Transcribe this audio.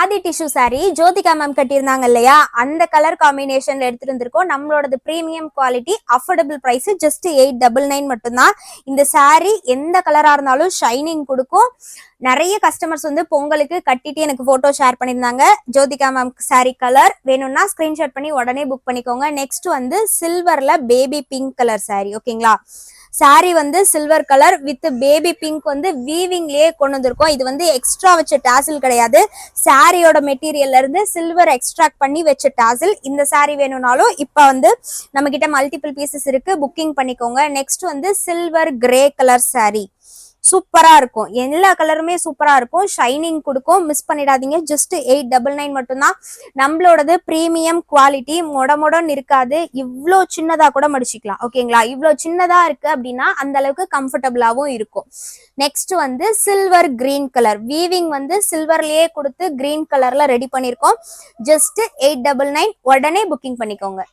Khadi tissue sari Jyothika ma'am கட்டியிருந்தாங்க இல்லையா, அந்த கலர் காம்பினேஷன்ல எடுத்துட்டு வந்திருக்கோம். நம்மளோடது premium quality, affordable price, just 899 மட்டும்தான். இந்த சாரி எந்த கலரா இருந்தாலும் ஷைனிங் கொடுக்கும். நிறைய கஸ்டமர்ஸ் வந்து பொங்கலுக்கு கட்டிட்டு எனக்கு போட்டோ ஷேர் பண்ணியிருந்தாங்க. ஜோதிகா மேம் சாரி கலர் வேணும்னா ஸ்கிரீன்ஷாட் பண்ணி உடனே புக் பண்ணிக்கோங்க. நெக்ஸ்ட் வந்து சில்வர்ல பேபி பிங்க் கலர் சாரி. ஓகேங்களா, சாரி வந்து silver colour with baby pink வந்து வீவிங்லயே கொண்டு வந்திருக்கோம். இது வந்து எக்ஸ்ட்ரா வச்ச டாசில் கிடையாது, சாரியோட மெட்டீரியல்ல இருந்து சில்வர் எக்ஸ்ட்ராக்ட் பண்ணி வச்ச டாசில். இந்த சாரி வேணும்னாலும் இப்ப வந்து நம்ம கிட்ட மல்டிபிள் பீசஸ் இருக்கு, புக்கிங் பண்ணிக்கோங்க. நெக்ஸ்ட் வந்து சில்வர் கிரே கலர் சாரி சூப்பரா இருக்கும். எல்லா கலருமே சூப்பரா இருக்கும், ஷைனிங் கொடுக்கும். மிஸ் பண்ணிடாதீங்க. ஜஸ்ட் 899 மட்டும்தான். நம்மளோடது பிரீமியம் குவாலிட்டி, மொடன்னு இருக்காது. இவ்வளோ சின்னதா கூட மடிச்சுக்கலாம். ஓகேங்களா, இவ்வளோ சின்னதா இருக்கு அப்படின்னா அந்த அளவுக்கு கம்ஃபர்டபுளாவும் இருக்கும். நெக்ஸ்ட் வந்து சில்வர் கிரீன் கலர் வீவிங் வந்து சில்வர்லயே கொடுத்து கிரீன் கலர்ல ரெடி பண்ணிருக்கோம். ஜஸ்ட் 899. உடனே புக்கிங் பண்ணிக்கோங்க.